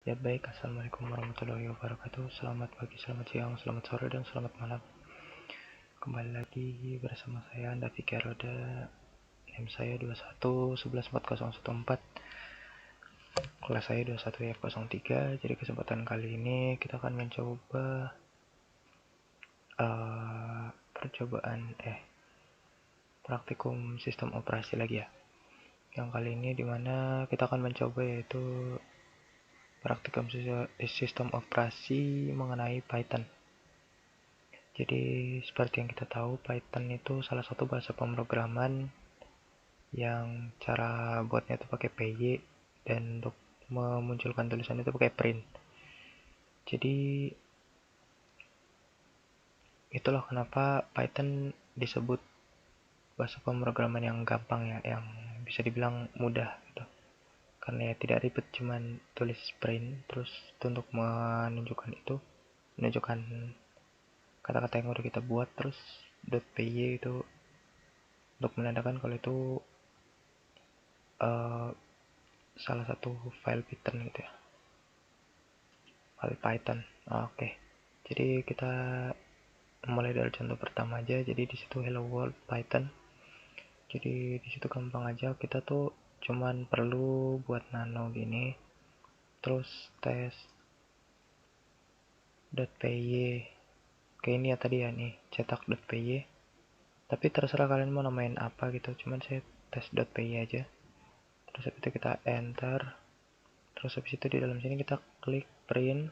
Ya baik, assalamualaikum warahmatullahi wabarakatuh. Selamat pagi, selamat siang, selamat sore, dan selamat malam. Kembali lagi bersama saya Anda Fikir Roda. NIM saya 21114014. Kelas saya 21F03. Jadi kesempatan kali ini kita akan mencoba praktikum sistem operasi lagi ya. Yang kali ini dimana kita akan mencoba yaitu praktikum sistem operasi mengenai Python. Jadi seperti yang kita tahu, Python itu salah satu bahasa pemrograman yang cara buatnya itu pakai PY dan untuk memunculkan tulisan itu pakai print. Jadi itulah kenapa Python disebut bahasa pemrograman yang gampang ya, yang bisa dibilang mudah gitu. Karena ya tidak ribet, cuman tulis print terus untuk menunjukkan kata-kata yang udah kita buat, terus .py itu untuk menandakan kalau itu salah satu file Python gitu ya, file Python. Oke. Jadi kita mulai dari contoh pertama aja. Jadi di situ hello world Python. Jadi di situ gampang aja, kita tuh cuman perlu buat nano gini, terus test.py kayak ini ya tadi ya, nih cetak.py, tapi terserah kalian mau namain apa gitu, cuman saya test.py aja. Terus habis itu kita enter, terus habis itu di dalam sini kita klik print.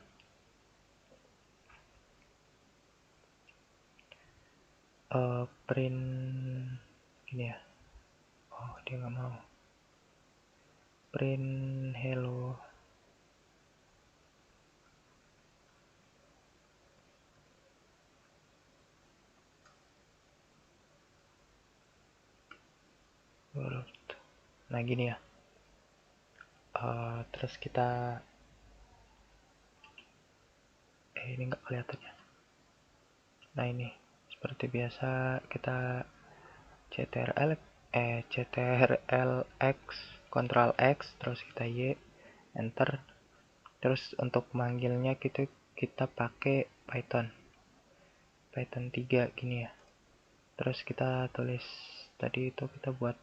Print gini ya. Oh, dia nggak mau print hello. Nah gini ya. Terus kita ini nggak kelihatan ya. Nah ini seperti biasa kita CTRL-X, Ctrl X, terus kita Y, enter. Terus untuk manggilnya kita pakai Python 3 gini ya. Terus kita tulis tadi itu, kita buat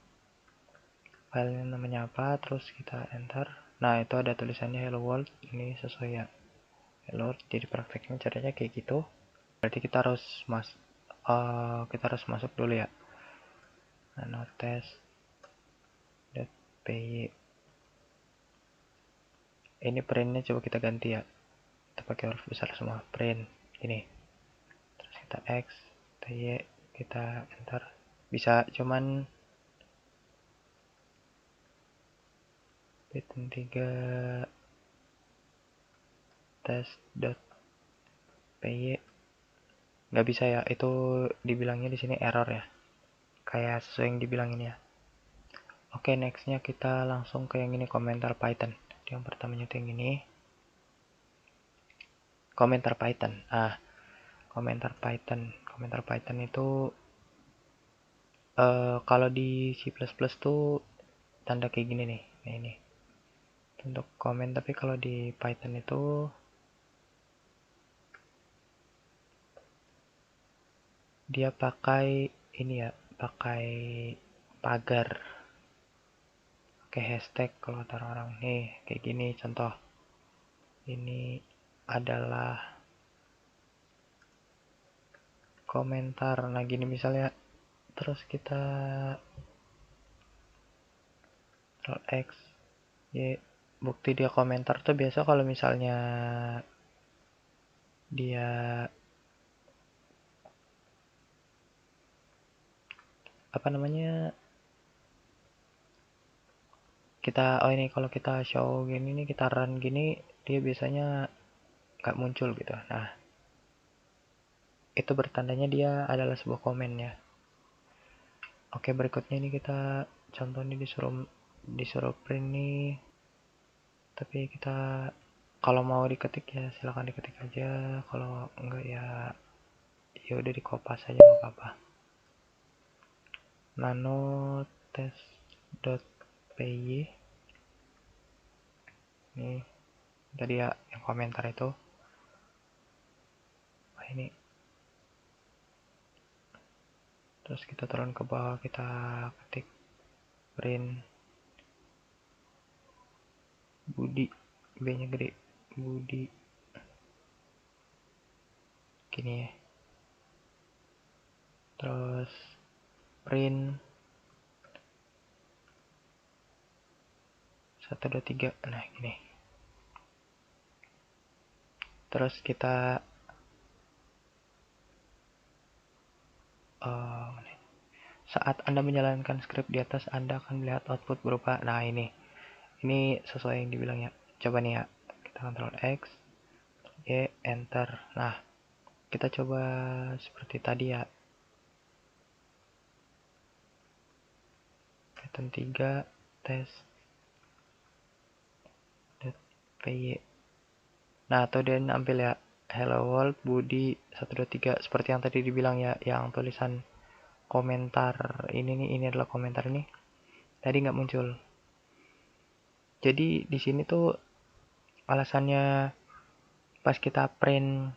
filenya namanya apa, terus kita enter. Nah itu ada tulisannya hello world, ini sesuai ya, hello world. Jadi prakteknya caranya kayak gitu. Berarti kita harus masuk dulu ya, nano test.py. Ini printnya coba kita ganti ya, kita pakai huruf besar semua, print ini. Terus kita X, kita Y, kita enter. Bisa cuman Python 3 test.py nggak bisa ya, itu dibilangnya di sini error ya, kayak sesuai yang dibilangin ya. Oke, nextnya kita langsung ke yang ini, komentar Python. Yang pertamanya itu yang ini, komentar Python. Komentar Python itu kalau di C++ tuh tanda kayak gini nih. Nah ini untuk komen, tapi kalau di Python itu dia pakai ini ya, pakai pagar, pakai hashtag kalau kata orang-orang. Nih kayak gini contoh. Ini adalah komentar. Nah gini misalnya, terus kita X Y, bukti dia komentar tuh biasa kalau misalnya dia apa namanya, ini kalau kita show gini nih, kita run gini, dia biasanya nggak muncul gitu. Nah itu bertandanya dia adalah sebuah komen ya. Oke, berikutnya ini kita contoh nih, disuruh print nih, tapi kita kalau mau diketik ya silahkan diketik aja, kalau enggak ya udah dikopas aja, nggak apa-apa. Nano test.py nih, tadi ya yang komentar itu. Nah, ini terus kita turun ke bawah, kita ketik print Budi, B nya gede, Budi gini ya, terus print 123. Nah gini, terus kita saat Anda menjalankan script di atas, Anda akan melihat output berupa, nah ini sesuai yang dibilang ya. Coba nih ya, kita Ctrl X, Y, Enter. Nah, kita coba seperti tadi ya. Python 3 test.py. Nah, tuh dia ambil ya, hello world Budi 123 seperti yang tadi dibilang ya, yang tulisan komentar ini adalah komentar ini. Tadi nggak muncul. Jadi di sini tuh alasannya pas kita print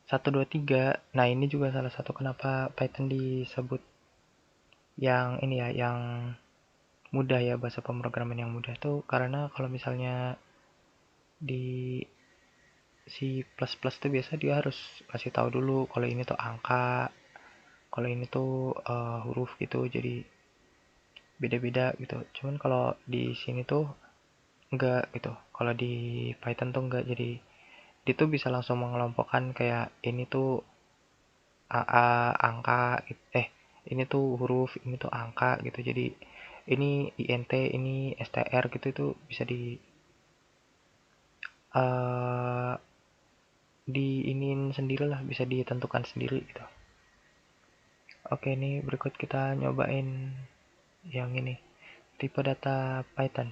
123, nah ini juga salah satu kenapa Python disebut yang ini ya, yang mudah ya, bahasa pemrograman yang mudah tuh karena kalau misalnya di C++ tuh biasa dia harus kasih tahu dulu kalau ini tuh angka, kalau ini tuh huruf gitu, jadi beda-beda gitu. Cuman kalau di sini tuh enggak gitu. Kalau di Python tuh enggak, jadi dia tuh bisa langsung mengelompokkan kayak ini tuh AA angka, ini tuh huruf, ini tuh angka gitu. Jadi ini INT, ini STR gitu, itu bisa uh, diinin sendiri lah, bisa ditentukan sendiri gitu. Oke, ini berikut kita nyobain yang ini. Tipe data Python.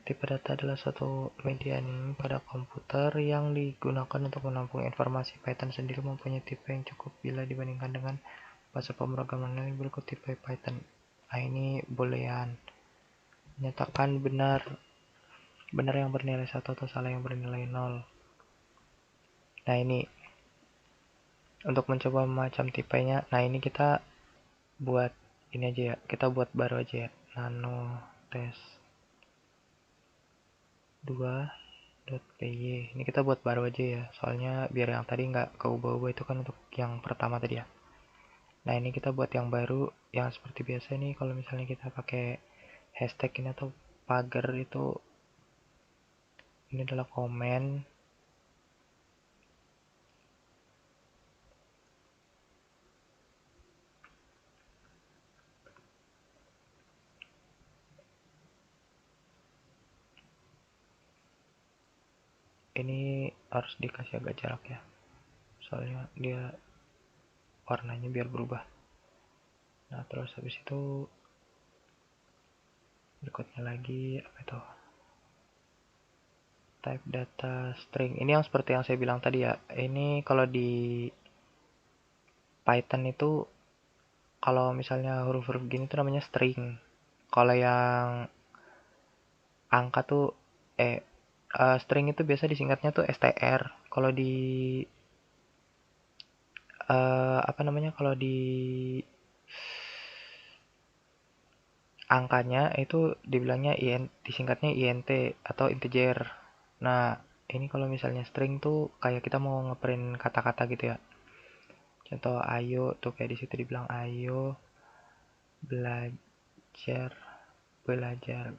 Tipe data adalah suatu median pada komputer yang digunakan untuk menampung informasi. Python sendiri mempunyai tipe yang cukup bila dibandingkan dengan bahasa pemrograman lain. Berikut tipe Python. Nah, ini boolean. Nyatakan benar yang bernilai 1 atau salah yang bernilai 0. Nah, ini untuk mencoba macam tipenya. Nah, ini kita buat ini aja ya. Kita buat baru aja ya. Nano test 2.py. Ini kita buat baru aja ya. Soalnya biar yang tadi nggak keubah-ubah, itu kan untuk yang pertama tadi ya. Nah, ini kita buat yang baru yang seperti biasa nih. Kalau misalnya kita pakai hashtag ini atau pagar itu, ini adalah komen. Ini harus dikasih agak jarak ya, soalnya dia warnanya biar berubah. Nah, terus habis itu berikutnya lagi apa itu, type data string. Ini yang seperti yang saya bilang tadi ya, ini kalau di Python itu kalau misalnya huruf-huruf gini tuh namanya string. Kalau yang angka tuh string itu biasa disingkatnya tuh str. Kalau di apa namanya, kalau di angkanya itu dibilangnya disingkatnya int atau integer. Nah, ini kalau misalnya string tuh kayak kita mau ngeprint kata-kata gitu ya. Contoh ayo tuh kayak di situ dibilang ayo belajar belajar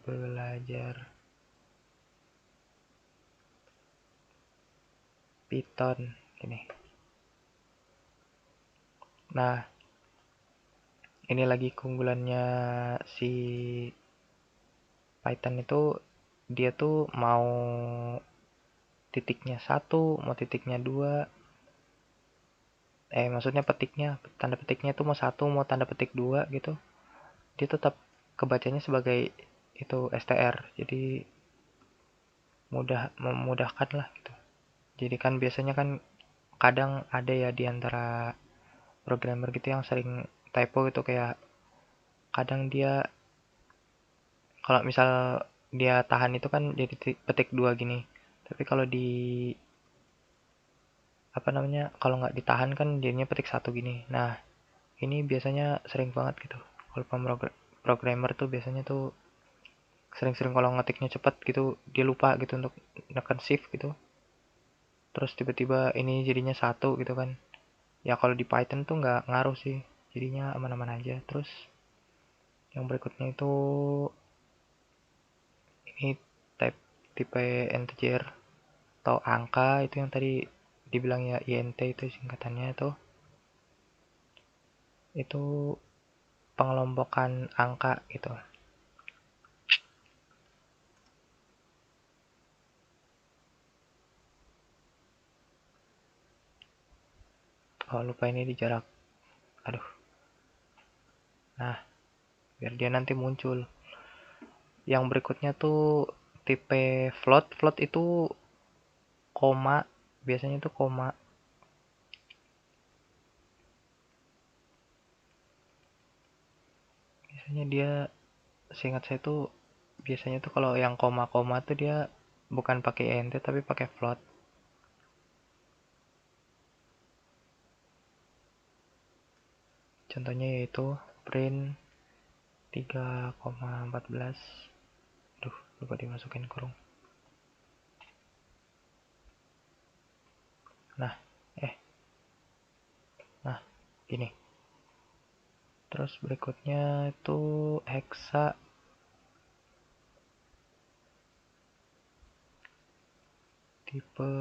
Python gini. Nah, ini lagi keunggulannya si Python itu, dia tuh mau titiknya 1, mau titiknya 2, maksudnya petiknya, tanda petiknya itu mau 1, mau tanda petik 2 gitu, dia tetap kebacanya sebagai itu str. Jadi memudahkan lah gitu. Jadi kan biasanya kan kadang ada ya di antara programmer gitu yang sering typo gitu, kayak kadang dia kalau misal dia tahan itu kan jadi petik 2 gini. Tapi kalau di kalau nggak ditahan kan jadinya petik satu gini. Nah, ini biasanya sering banget gitu. Kalau programmer tuh biasanya tuh sering-sering kalau ngetiknya cepet gitu, dia lupa gitu untuk neken shift gitu. Terus tiba-tiba ini jadinya satu gitu kan. Ya kalau di Python tuh nggak ngaruh sih. Jadinya aman-aman aja. Terus yang berikutnya itu ini tipe integer atau angka, itu yang tadi dibilang ya int itu singkatannya itu pengelompokan angka gitu. Oh lupa ini di jarak, aduh. Nah, biar dia nanti muncul. Yang berikutnya tuh tipe float. Float itu koma, biasanya tuh koma. Biasanya dia, seingat saya tuh biasanya tuh kalau yang koma-koma tuh dia bukan pakai int tapi pakai float. Contohnya yaitu print 3,14. Duh, lupa dimasukin kurung. Nah, eh, nah, gini. Terus berikutnya itu hexa, tipe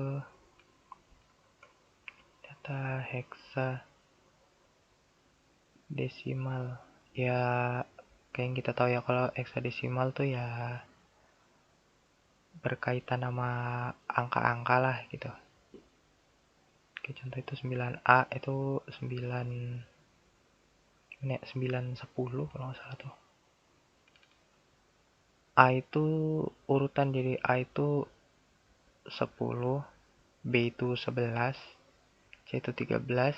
data hexa desimal. Ya, kayak yang kita tahu ya kalau hexadesimal tuh ya berkaitan sama angka-angka lah gitu. Oke, contoh itu 9A itu 9 gimana ya, 910 kalau nggak salah tuh. A itu urutan, jadi A itu 10, B itu 11, C itu 13,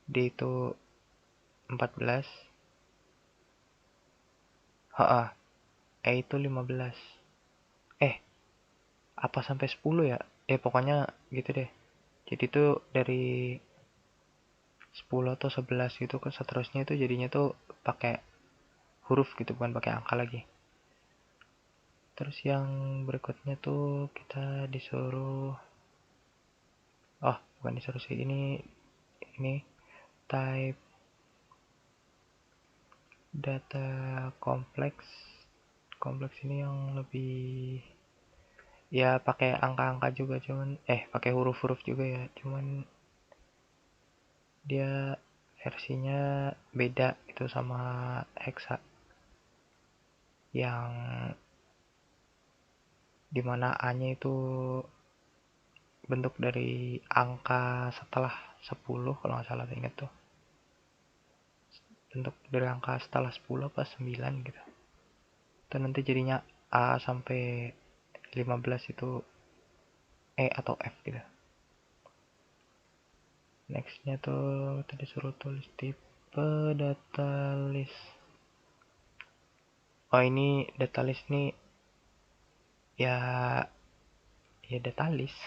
D itu 14, HA, E itu 15. Eh, apa sampai 10 ya? Pokoknya gitu deh. Jadi tuh dari 10 atau 11 gitu ke seterusnya itu jadinya tuh pakai huruf gitu, bukan pakai angka lagi. Terus yang berikutnya tuh kita disuruh, oh bukan disuruh sih, ini type data kompleks. Kompleks ini yang lebih ya pakai angka-angka juga, cuman pakai huruf-huruf juga ya, cuman dia versinya beda itu sama hexa, yang dimana A-nya itu bentuk dari angka setelah 10 kalau nggak salah, inget tuh bentuk dari angka setelah 10 apa 9 gitu. Itu nanti jadinya A sampai 15 itu E atau F gitu. Nextnya tuh tadi suruh tulis tipe data list. Oh ini data list nih ya, ya data list.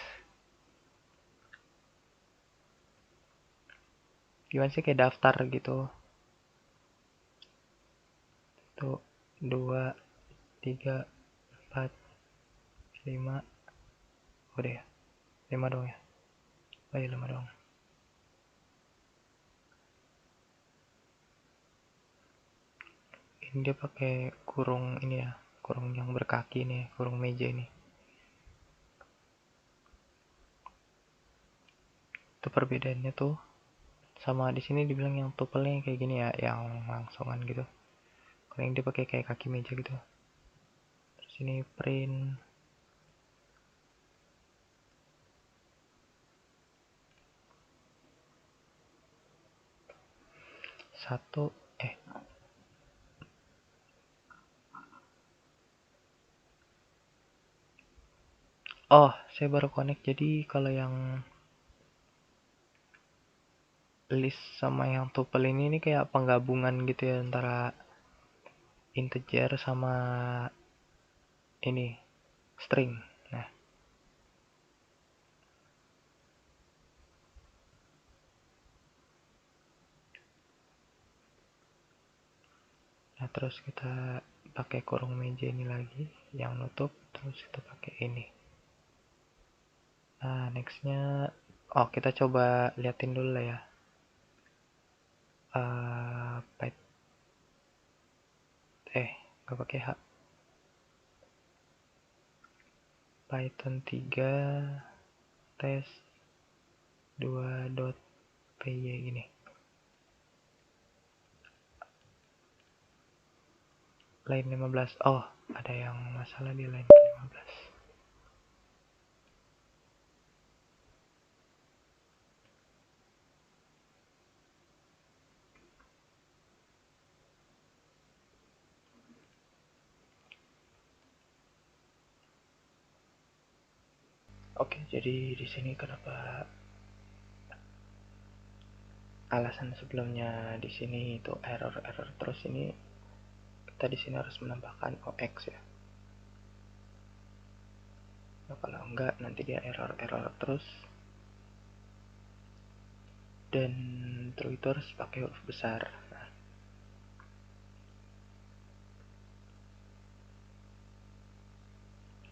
Gimana sih, kayak daftar gitu. Tuh 2, 3, 4, 5. Udah ya? 5 dong ya? Oh iya 5 dong. Ini dia pakai kurung ini ya, kurung yang berkaki nih, kurung meja ini. Itu perbedaannya tuh sama di sini dibilang yang tuple kayak gini ya, yang langsungan gitu. Kalau yang dia pakai kayak kaki meja gitu. Terus ini print satu, oh saya baru connect. Jadi kalau yang list sama yang tuple ini kayak penggabungan gitu ya antara integer sama ini string. terus kita pakai kurung meja ini lagi yang nutup, terus kita pakai ini. Nah, nextnya kita coba liatin dulu lah ya. Nggak pakai H. Python 3 test 2.py gini. Line 15. Ada yang masalah di line 15. Oke, jadi di sini kenapa alasan sebelumnya di sini itu error terus, ini kita di sini harus menambahkan OX ya. Nah, kalau enggak nanti dia error terus. Dan true itu harus pakai huruf besar. Nah,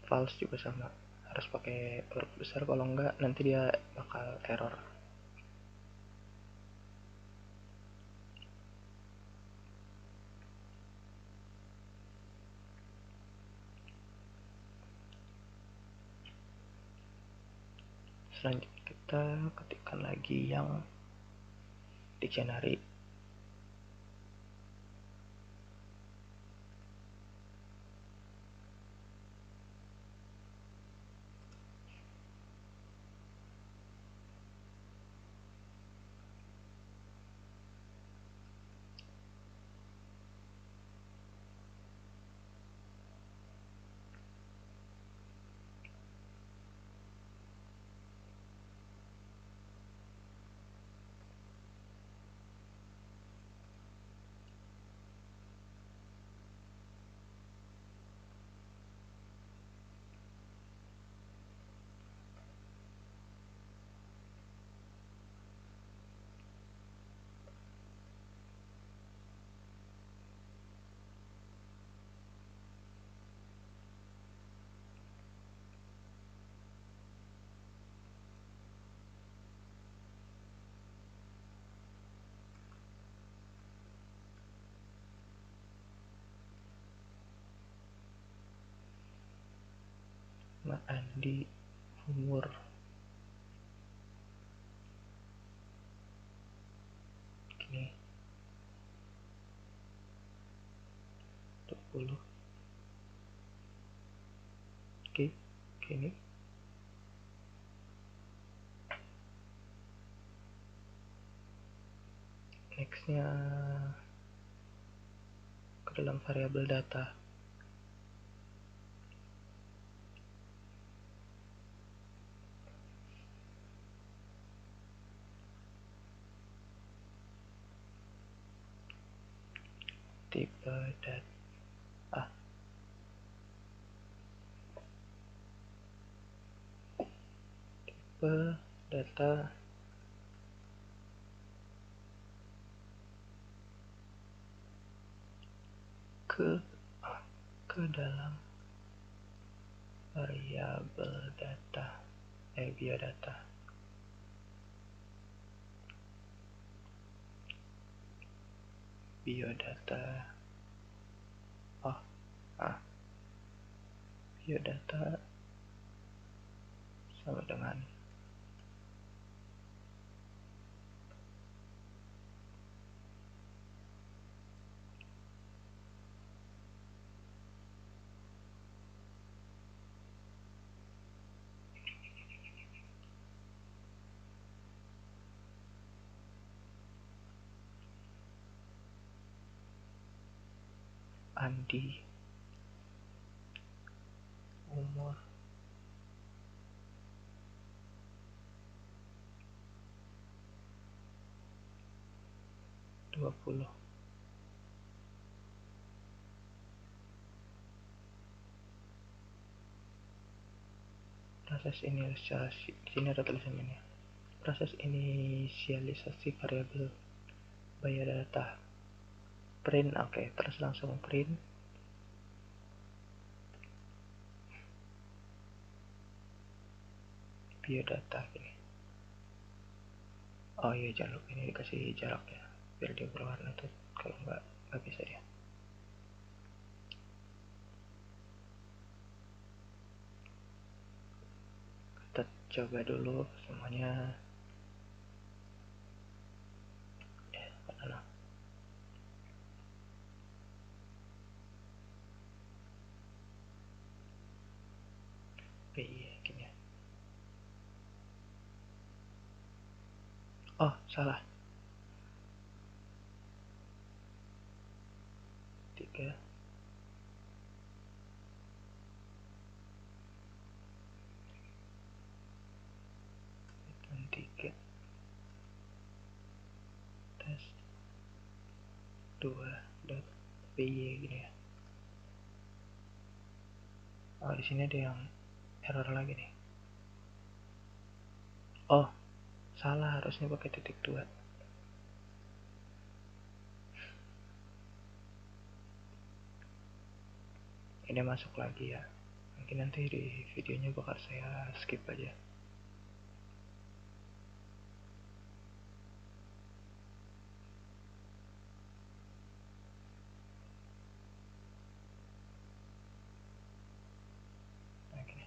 false juga sama, harus pakai huruf besar, kalau enggak nanti dia bakal error. Selanjutnya kita ketikkan lagi yang dictionary. Nah, Andi umur gini 20. Oke, gini. Nextnya ke dalam variabel data. Tipe data. Tipe data ke dalam variabel data, biodata. Biodata biodata sama dengan Andi umur 20. Proses inisialisasi, di sini ada tulisannya. Proses inisialisasi variabel biodata. print. Oke, terus langsung print. Biodata gini. Oh iya, jangan lupa ini dikasih jarak ya, biar dia berwarna tuh. Kalau nggak bisa dia. Kita coba dulu semuanya. Mana? PY gini. Oh, salah. 3 dan 3 tes 2.py gini ya. Oh, di sini ada yang error lagi nih. Oh, salah, harusnya pakai titik 2. Ini masuk lagi ya. Mungkin nanti di videonya bakal saya skip aja. Nah, gini.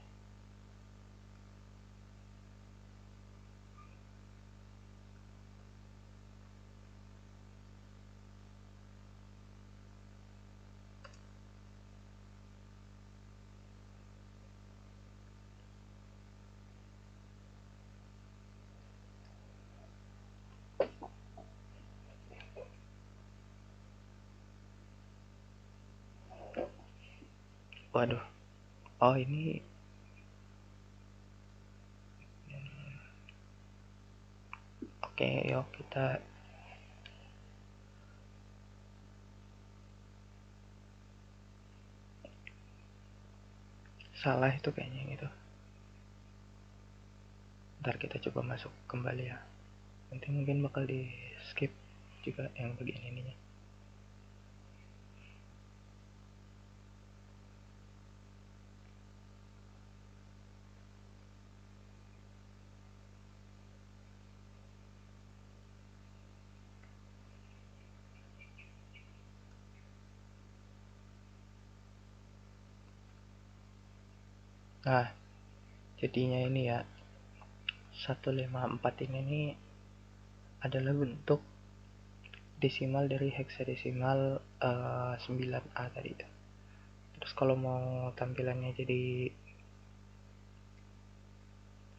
Waduh. Oh, ini oke, yuk kita salah itu kayaknya gitu. Ntar kita coba masuk kembali ya. Nanti mungkin bakal di skip juga yang bagian ininya. Nah, jadinya ini ya, 154 ini nih adalah bentuk desimal dari heksadesimal 9A tadi itu. Terus kalau mau tampilannya jadi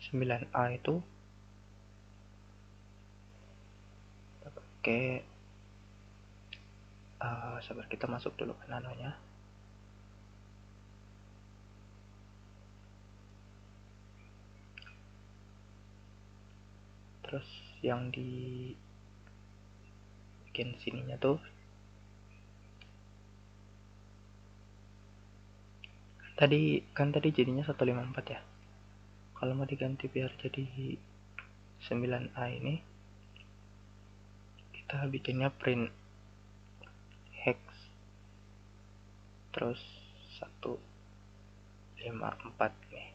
9A itu pakai sabar, kita masuk dulu ke nanonya. Terus yang di bagian sininya tuh tadi jadinya 154 ya. Kalau mau diganti biar jadi 9A ini, kita bikinnya print hex terus 154 nih.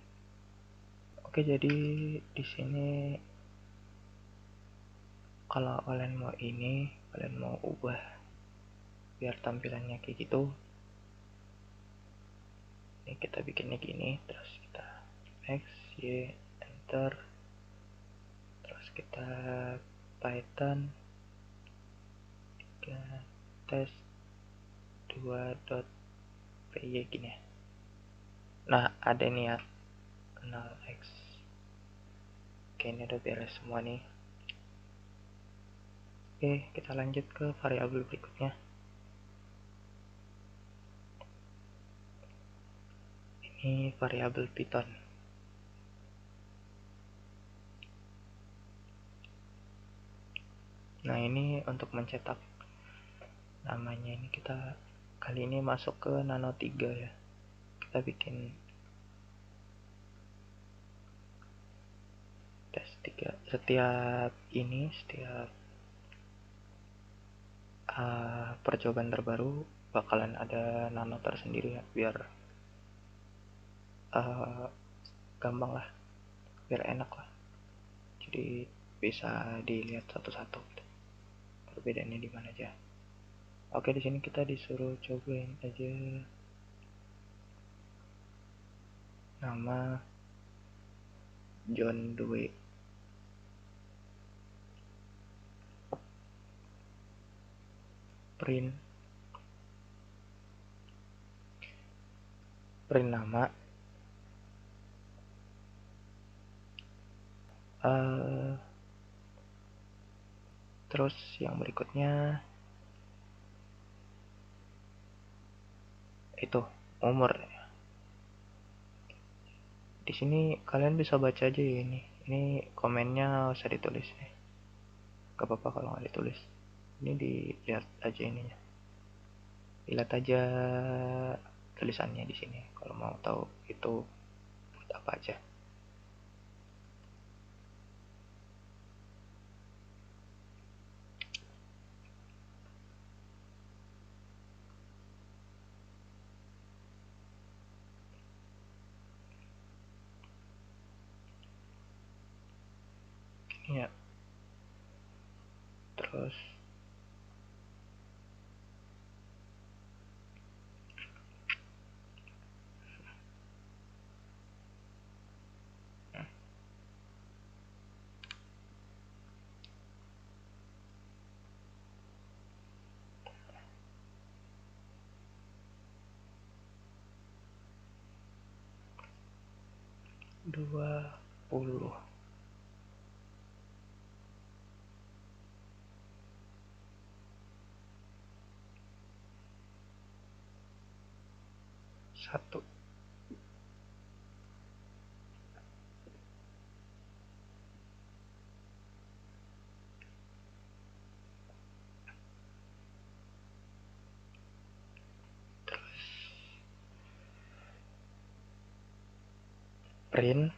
Oke, jadi di sini kalau kalian mau ubah biar tampilannya kayak gitu, ini kita bikinnya gini, terus kita X, Y, enter, terus kita Python tes 2.py gini. Nah, ada nih ya, kenal X. Oke, ini udah beres semua nih. Oke, kita lanjut ke variabel berikutnya. Ini variabel Python. Nah, ini untuk mencetak namanya, ini kita kali ini masuk ke nano 3 ya. Kita bikin tes 3. Setiap percobaan terbaru bakalan ada nano tersendiri ya, biar gampang lah, biar enak lah, jadi bisa dilihat satu-satu gitu, perbedaannya di mana aja. Oke, di sini kita disuruh cobain aja nama John Doe. Print nama. Terus yang berikutnya itu umur. Di sini kalian bisa baca aja ya, ini komennya usah ditulis nih, gak apa-apa kalau nggak ditulis, ini dilihat aja ininya, dilihat aja tulisannya di sini kalau mau tahu itu buat apa aja. Ya, terus dua puluh satu. Print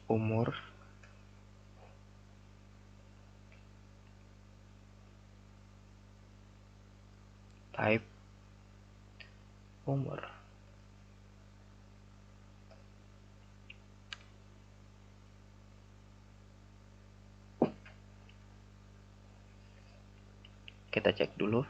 umur, type umur. Kita cek dulu.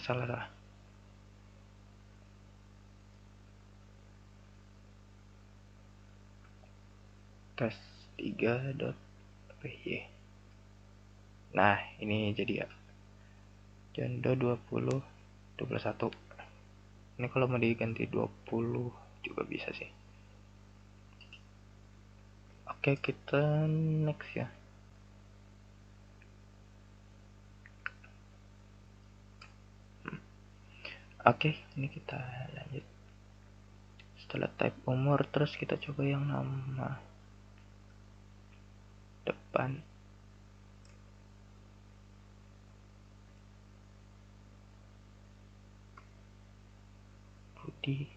Salah. Tes 3.py. Nah, ini jadi ya. Jondo 21. Ini kalau mau diganti 20 juga bisa sih. Oke, kita next ya. Oke, ini kita lanjut. Setelah type umur, terus kita coba yang nama depan. Budi.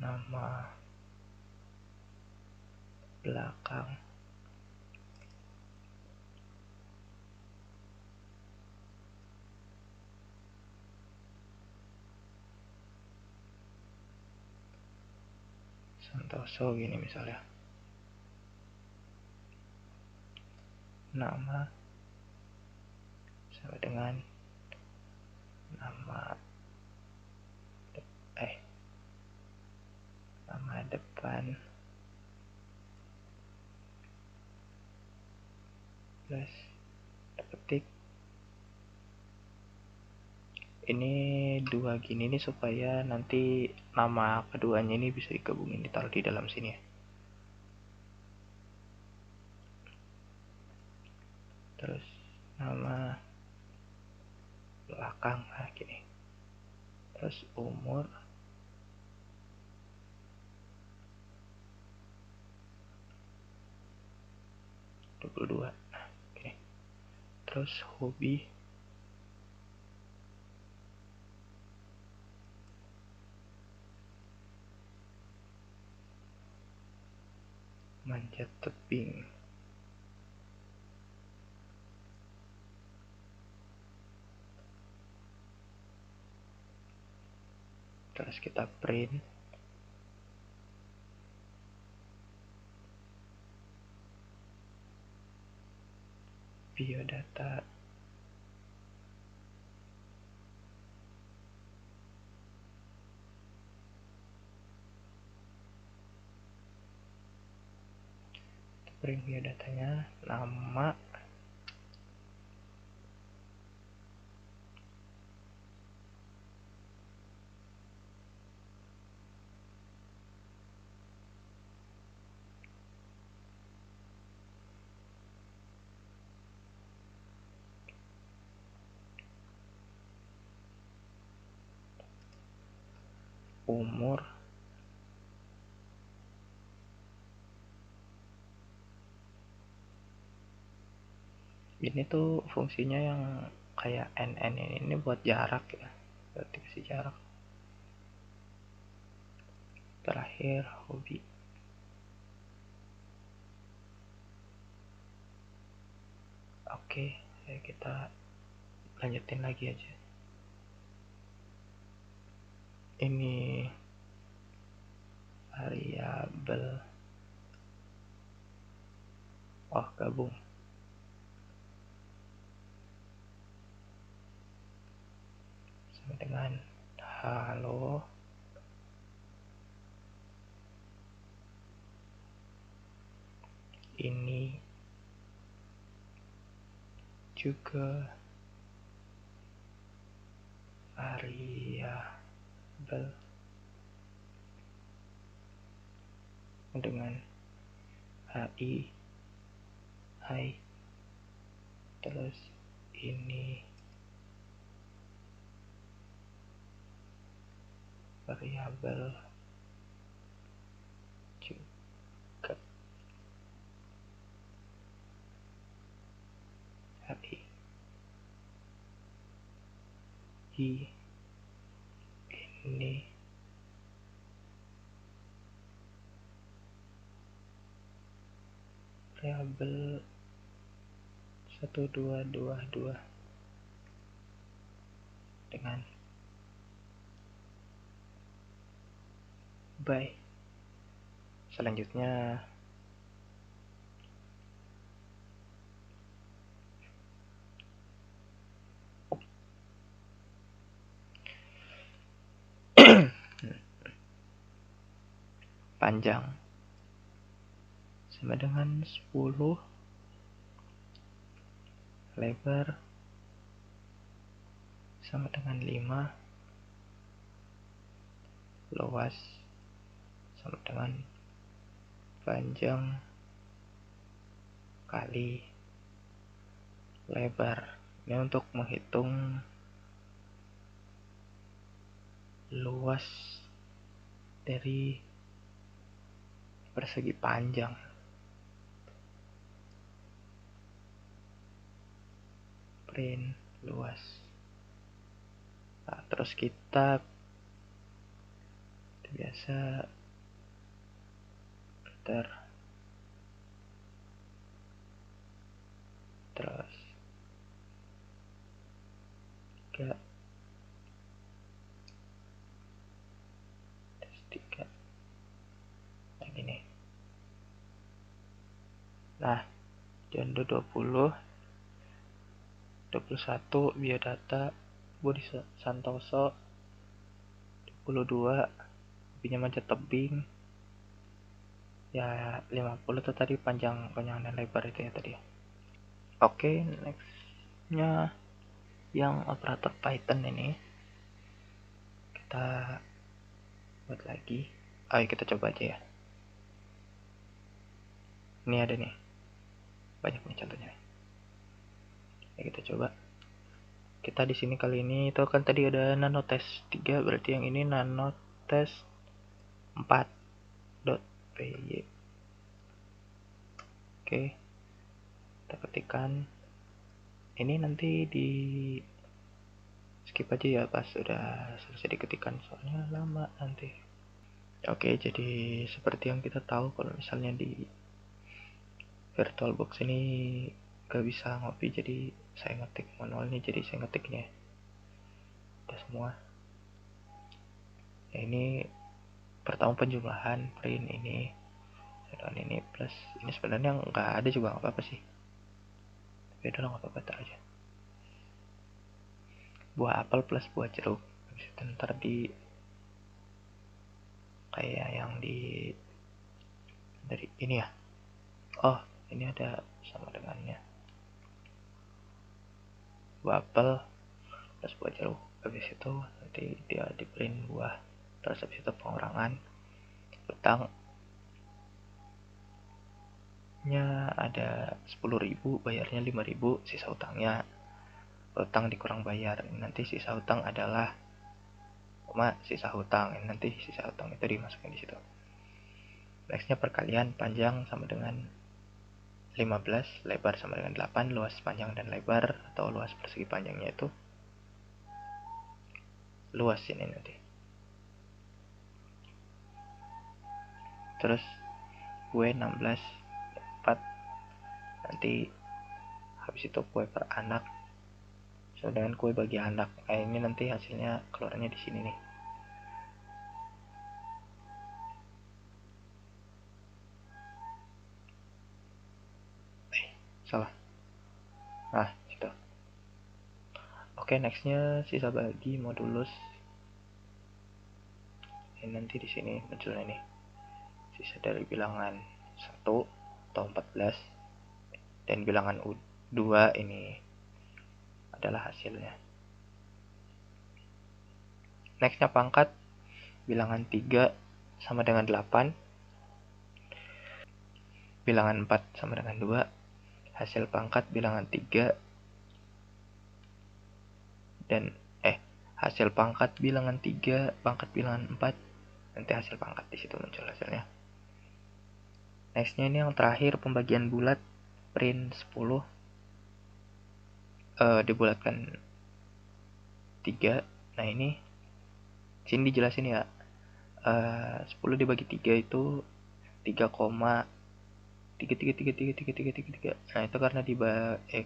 Nama belakang. Santoso gini misalnya. Nama sama dengan nama nama depan plus ketik. Ini dua gini nih supaya nanti nama keduanya ini bisa digabungin, ditaruh di dalam sini ya. Terus nama belakang gini. Terus umur 22 gini. terus hobi, manjat tebing. Terus kita print. Biodata. Print biodatanya, nama, umur, ini tuh fungsinya yang kayak NN ini buat jarak ya, berarti kasih jarak. Terakhir hobi. Oke, ya kita lanjutin lagi aja. Ini variabel, gabung sama dengan halo. Ini juga variabel dengan hi, hai. Terus ini variabel juga hi, ini variabel 1222 dengan by. Selanjutnya panjang sama dengan 10, lebar sama dengan 5, luas sama dengan panjang kali lebar. Ini untuk menghitung luas dari persegi panjang. Print luas. Nah, terus kita biasa enter, terus 3, terus 3 yang ini. Nah, Jondo 20, 21 biodata Budi Santoso, 22 hobinya manjat tebing. Ya 50 tuh tadi panjang dan lebar itu ya tadi. Oke, nextnya yang operator Python ini kita buat lagi. Ayo kita coba aja ya. Ini ada nih, banyak nih contohnya. Ya kita coba. Kita di sini kali ini itu kan tadi ada nanotest 3, berarti yang ini nanotest 4.py. Oke, kita ketikkan ini nanti di skip aja ya pas sudah selesai diketikkan, soalnya lama nanti. Oke, jadi seperti yang kita tahu kalau misalnya di VirtualBox ini gak bisa ngopi, jadi saya ngetik manualnya, jadi saya ngetiknya udah semua. Ya, ini pertama penjumlahan print ini dan ini plus ini sebenarnya nggak ada juga nggak apa-apa sih, tapi udah nggak apa-apa, tar aja buah apel plus buah jeruk. Habis itu ntar di kayak yang di dari ini ya, oh ini ada sama dengannya, buah apel plus buah jeruk. Habis itu nanti dia di print buah, terus habis itu pengurangan utangnya ada 10.000, bayarnya 5.000, sisa utangnya, utang dikurang bayar, nanti sisa utang adalah sisa hutang, nanti sisa hutang itu dimasukin di situ. Nextnya perkalian panjang sama dengan 15, lebar sama dengan 8, luas panjang dan lebar atau luas persegi panjangnya itu luas ini nanti. Terus kue 16 4, nanti habis itu kue per anak sama dengan kue bagi anak. Ini nanti hasilnya keluarnya di sini nih. Salah. Nah, situ. Oke, nextnya sisa bagi modulus. Ini nanti di sini munculnya nih. Sisa dari bilangan 1 atau 14 dan bilangan 2 ini adalah hasilnya. Nextnya pangkat bilangan 3 sama dengan 8, bilangan 4 sama dengan 2, hasil pangkat bilangan 3 dan hasil pangkat bilangan 3, pangkat bilangan 4, nanti hasil pangkat di situ muncul hasilnya. Nextnya ini yang terakhir pembagian bulat print 10, dibulatkan 3. Nah ini sini dijelasin ya, 10 dibagi 3 itu 3,3333333. Nah itu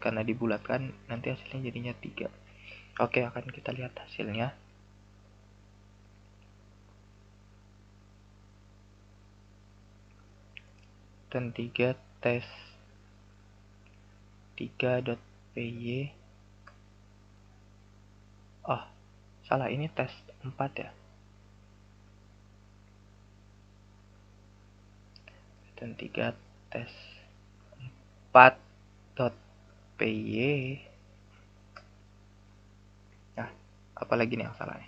karena dibulatkan nanti hasilnya jadinya 3. Oke, akan kita lihat hasilnya. Dan 3 tes 3.py. Oh, salah, ini tes 4 ya. Dan 3 tes 4.py. Nah, apalagi nih yang salah nih?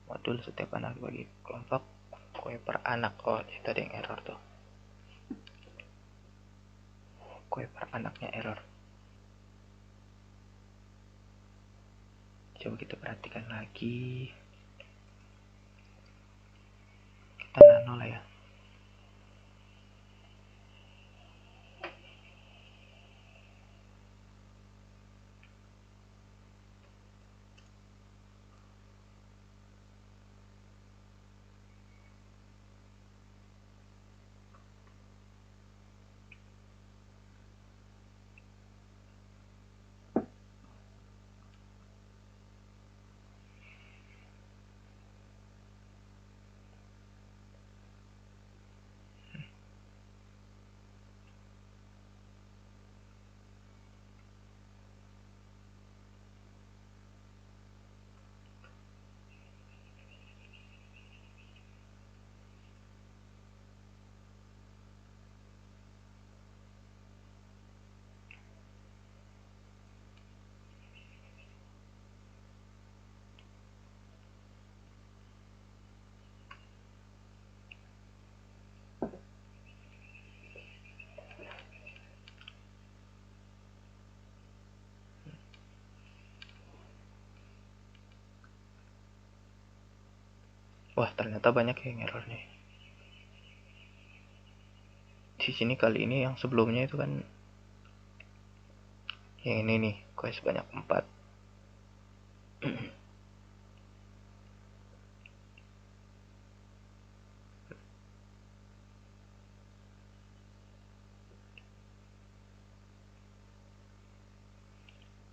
Modul setiap anak bagi kelompok kue per anak. Oh, itu ada yang error tuh. Kue per anaknya error. Coba kita perhatikan lagi. Kita nano lah ya. Wah, ternyata banyak yang error nih. Di sini kali ini yang sebelumnya itu kan Yang ini nih, quest banyak 4.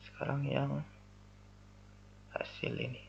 Sekarang yang hasil ini.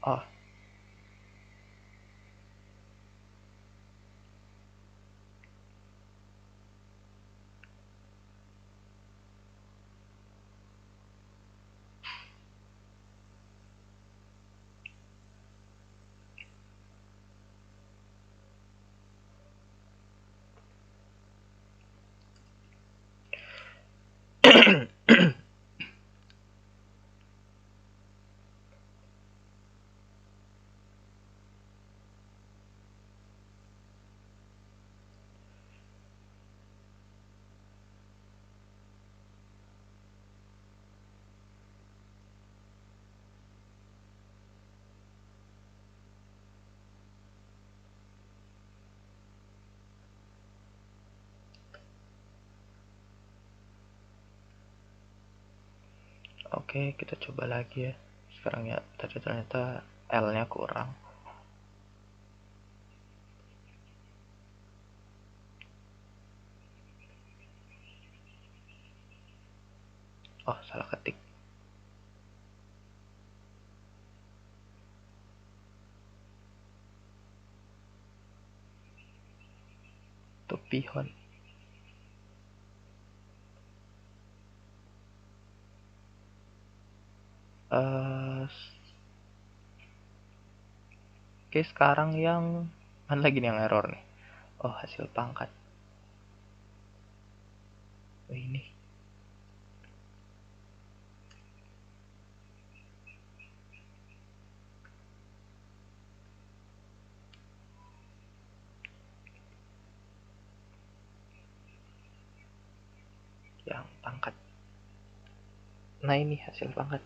Oh, oke, kita coba lagi ya. Sekarang ya, tadi ternyata L-nya kurang. Oh, salah ketik. Itu pihon. Oke, sekarang yang mana lagi nih yang error nih? Oh, hasil pangkat. Oh, ini yang pangkat. Nah, ini hasil pangkat.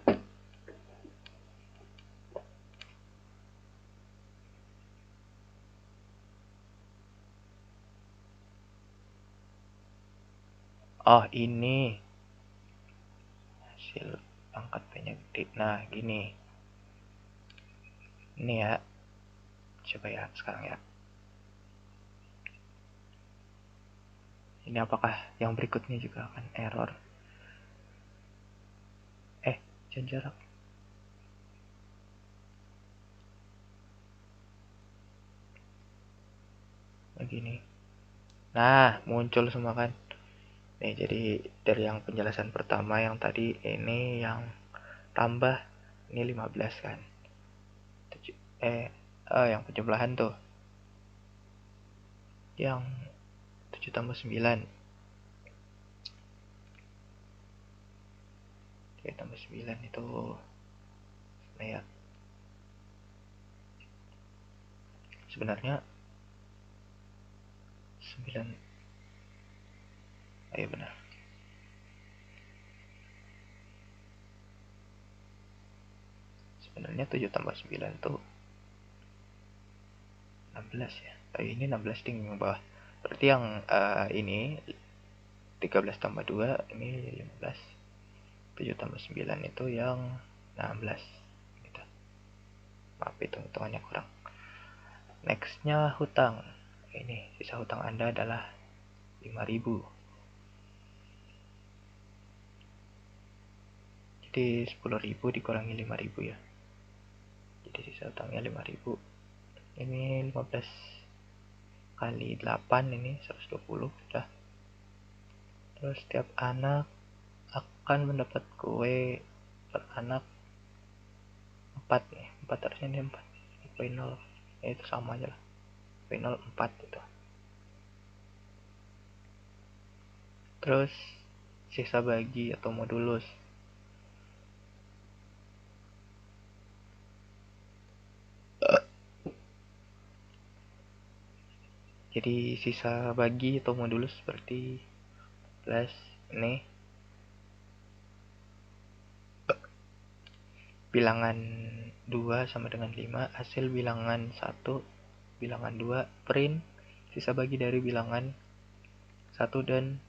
Oh, ini hasil pangkat P-nya gede. Nah, gini. Ini ya. Coba ya sekarang ya. Ini apakah yang berikutnya juga akan error? Jangan jarak. Begini. Nah, muncul semua kan. Nih, jadi dari yang penjelasan pertama yang tadi ini yang tambah ini 15 kan. Yang penjumlahan tuh. Yang 7 tambah 9. 3 tambah 9 itu nah ya. Sebenarnya 9. Ayo benar. Sebenarnya 7 tambah 9 tuh 16 ya. Ini 16 ding yang bawah. Berarti yang ini 13 tambah 2 ini 15. 7 tambah 9 itu yang 16 gitu. Maaf, hitung-hitungannya kurang. Nextnya hutang. Ini sisa hutang Anda adalah 5.000. Jadi 10.000 dikurangi 5.000 ya. Jadi sisa hutangnya 5.000. Ini 15 kali 8 ini 120 dah. Terus setiap anak akan mendapat kue per anak 4 nih. 4 harusnya ini 4. Kue 0. Ya itu sama aja lah. Kue 0 4 itu. Terus sisa bagi atau modulus. Jadi sisa bagi atau modulus seperti plus ini bilangan 2 sama dengan 5, hasil bilangan 1, bilangan 2, print sisa bagi dari bilangan 1 dan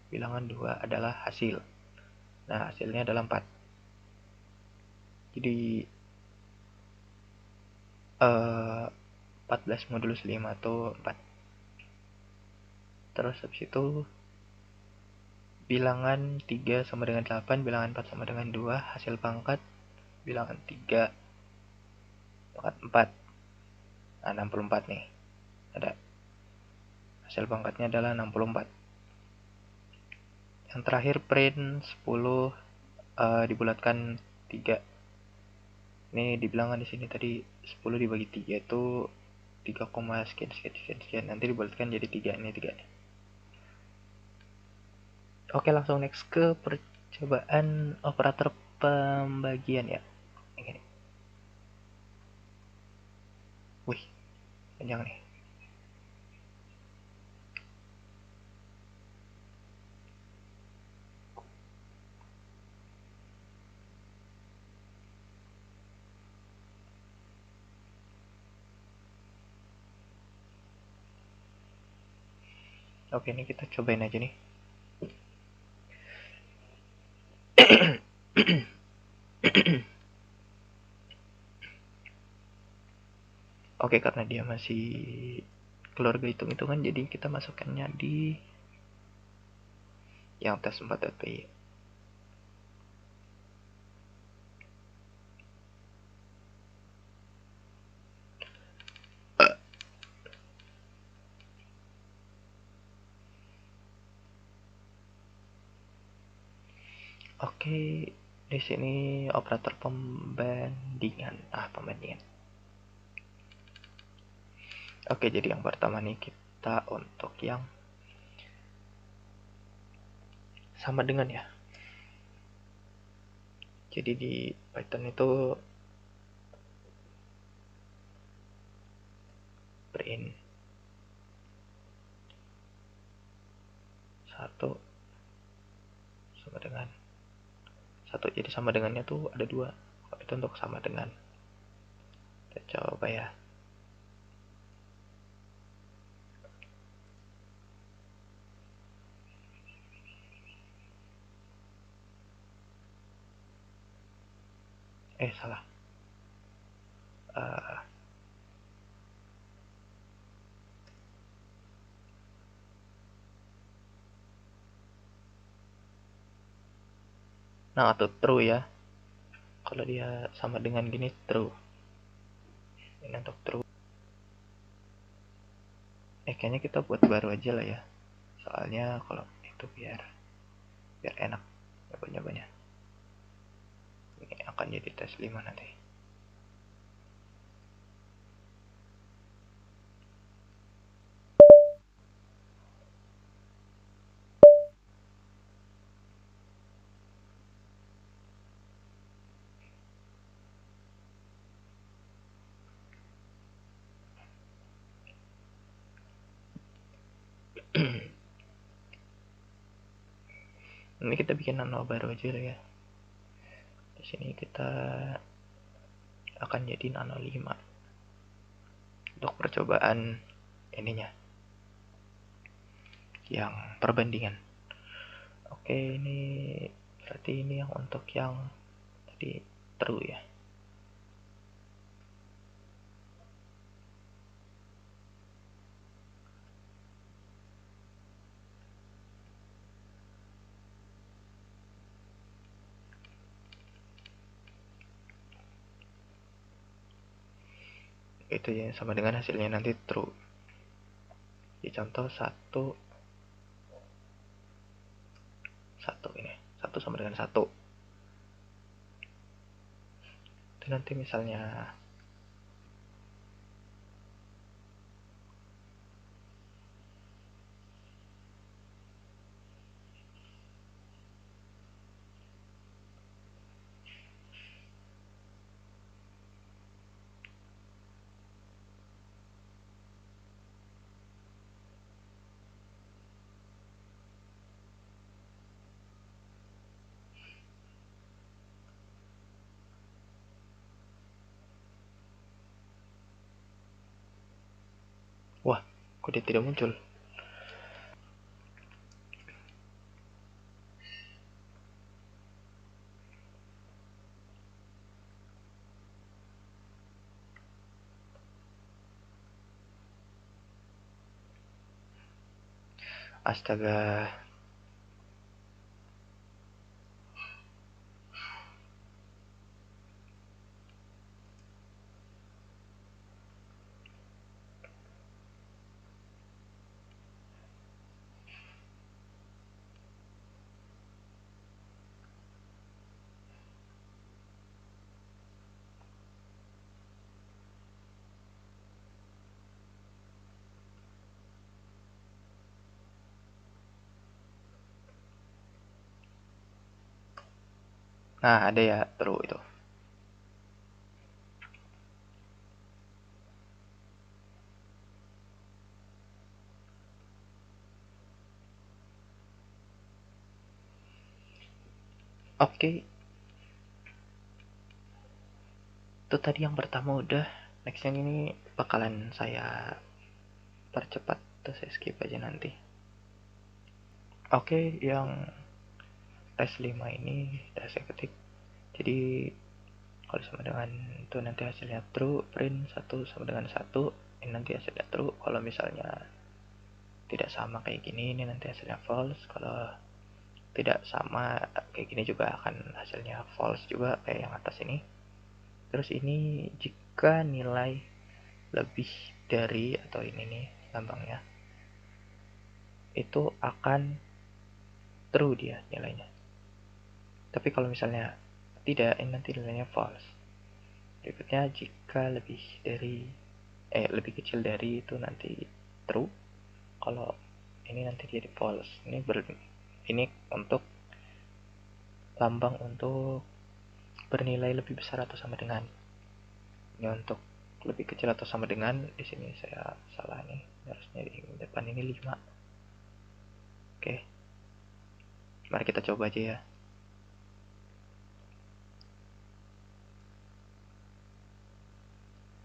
bilangan 2 adalah hasil. Nah, hasilnya adalah 4. Jadi 14 modulus 5 itu 4. Terus habis itu bilangan 3 sama dengan 8, bilangan 4 sama dengan 2, hasil pangkat bilangan 3 pangkat 4. Nah, 64 nih. Ada. Hasil pangkatnya adalah 64. Yang terakhir print 10 dibulatkan 3. Ini di bilangan di sini tadi 10 dibagi 3 itu 3, sekian sekian sekian sekian. Nanti dibulatkan jadi 3 ini 3. Oke, langsung next ke percobaan operator pembagian ya. Ini. Wih, panjang nih. Oke, ini kita cobain aja nih. Oke, karena dia masih keluarga hitung-hitungan, jadi kita masukkannya di yang tes 4.py. Oke, di sini operator pembandingan. Pembandingan. Oke, jadi yang pertama nih kita untuk yang sama dengan ya. Jadi di Python itu print 1 sama dengan 1. Jadi sama dengannya tuh ada 2. Itu untuk sama dengan. Kita coba ya. Salah. Nah, atau true ya. Kalau dia sama dengan gini true. Ini untuk true. Kayaknya kita buat baru aja lah ya. Soalnya kalau itu biar enak nyoba-nyobanya. Ini akan jadi tes 5 nanti. Ini kita bikin nano baru aja lah ya. Di sini kita akan jadi nano 5 untuk percobaan ininya yang perbandingan. Oke, ini Berarti ini yang untuk yang tadi true ya. Itu yang sama dengan hasilnya nanti true. Di contoh satu ini, satu sama dengan satu. Itu nanti misalnya wah, kok dia tidak muncul? Astaga. Nah, ada ya true itu. Oke, itu tadi yang pertama udah. Next yang ini bakalan saya percepat, terus saya skip aja nanti. Oke, yang tes 5 ini udah saya ketik. Jadi kalau sama dengan itu nanti hasilnya true, print 1 sama dengan 1, ini nanti hasilnya true. Kalau misalnya tidak sama kayak gini, ini nanti hasilnya false. Kalau tidak sama kayak gini juga akan hasilnya false juga kayak yang atas ini. Terus ini jika nilai lebih dari, atau ini nih lambangnya, itu akan true dia nilainya. Tapi kalau misalnya tidak, ini nanti nilainya false. Berikutnya jika lebih dari lebih kecil dari itu nanti true. Kalau ini nanti jadi false. Ini untuk lambang untuk bernilai lebih besar atau sama dengan. Ini untuk lebih kecil atau sama dengan. Di sini saya salah nih, harusnya di depan ini 5. Oke, mari kita coba aja ya.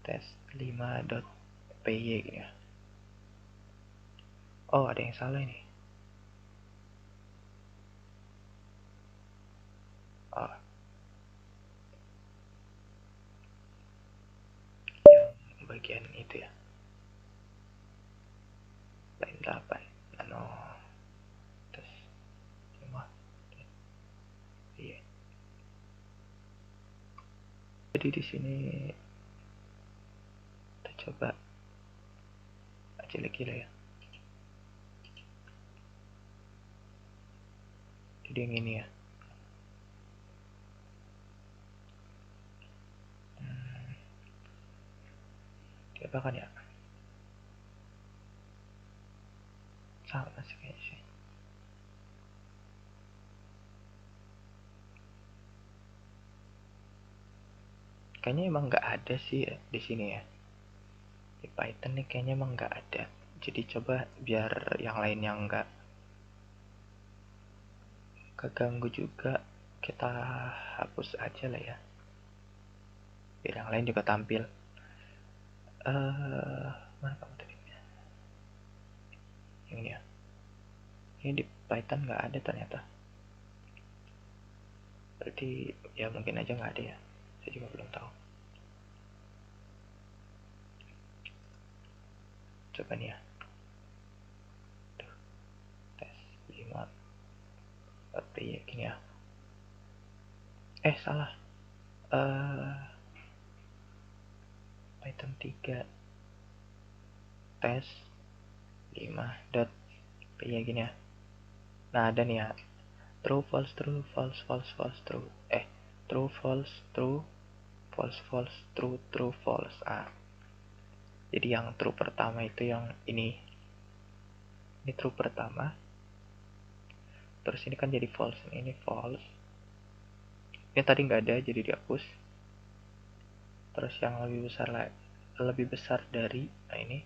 Tes 5.py ya. Oh, ada yang salah ini. Oh, yang bagian itu ya, line 8 nano tes 5. Iya. Jadi di sini kita coba aja lagi lah ya. Jadi yang ini ya. Coba kan ya. Sama sih kayaknya sih. Kayaknya emang nggak ada sih ya di sini ya. Di Python nih kayaknya emang nggak ada. Jadi coba biar yang lain yang nggak keganggu juga, kita hapus aja lah ya. Biar yang lain juga tampil. Mana kamu tadi? Yang ini ya. Ini di Python nggak ada ternyata. Berarti ya mungkin aja nggak ada ya, saya juga belum tahu. Coba nih ya, tes 5 ya gini ya, salah, Python 3 tes 5 dot ya gini ya. Nah ada nih ya, true false true false false false true, true false true false false true true false. Jadi yang true pertama itu yang ini true pertama, terus ini kan jadi false, ini false, ini tadi nggak ada jadi dihapus. Terus yang lebih besar dari, nah ini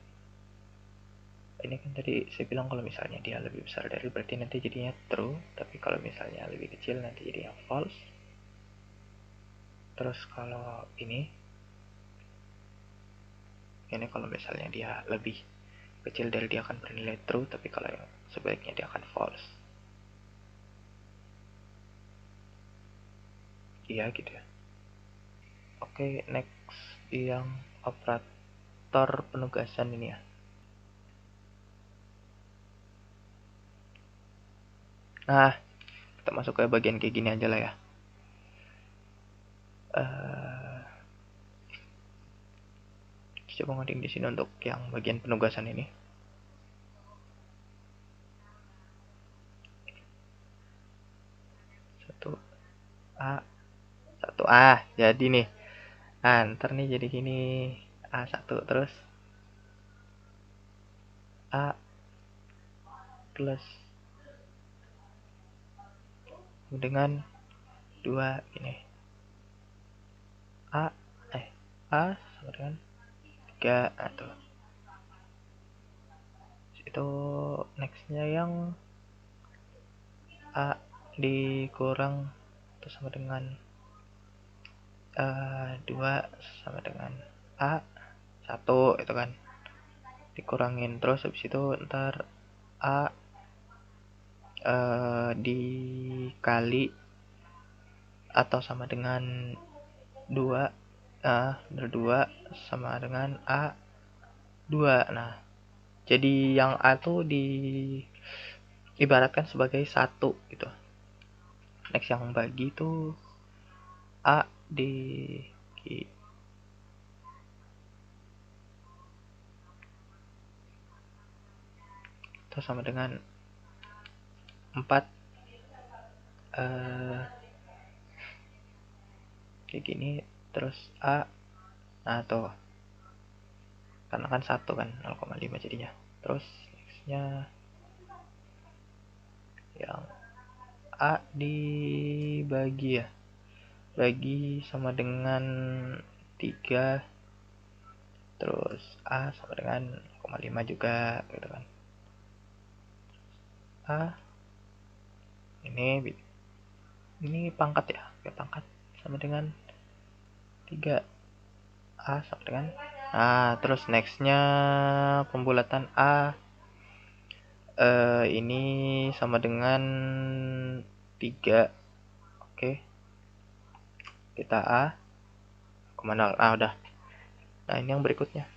kan tadi saya bilang kalau misalnya dia lebih besar dari berarti nanti jadinya true, tapi kalau misalnya lebih kecil nanti jadinya false. Terus kalau ini kalau misalnya dia lebih kecil dari dia akan bernilai true, tapi kalau yang sebaliknya dia akan false. Iya gitu ya. Oke, next yang operator penugasan ini ya. Nah, kita masuk ke bagian kayak gini aja lah ya. Coba ngoding di sini untuk yang bagian penugasan ini. Satu A jadi nih. Ntar nih jadi gini, A1 terus A plus dengan 2 gini. A sama dengan 3 atau itu nextnya yang A dikurang itu sama dengan 2 sama dengan A1 itu kan dikurangin, terus habis itu ntar A dikali atau sama dengan 2 berdua sama dengan A2. Nah jadi yang A tuh ibaratkan sebagai 1 gitu. Next yang bagi tuh A itu sama dengan 4 kayak gini, terus nah tuh karena kan 1 kan 0,5 jadinya. Terus nextnya yang A dibagi ya, bagi sama dengan 3, terus A sama dengan 0,5 juga gitu kan. Ini pangkat ya, pangkat sama dengan 3, A sama dengan terus nextnya pembulatan ini sama dengan 3. Oke, kita kemana udah. Nah ini yang berikutnya.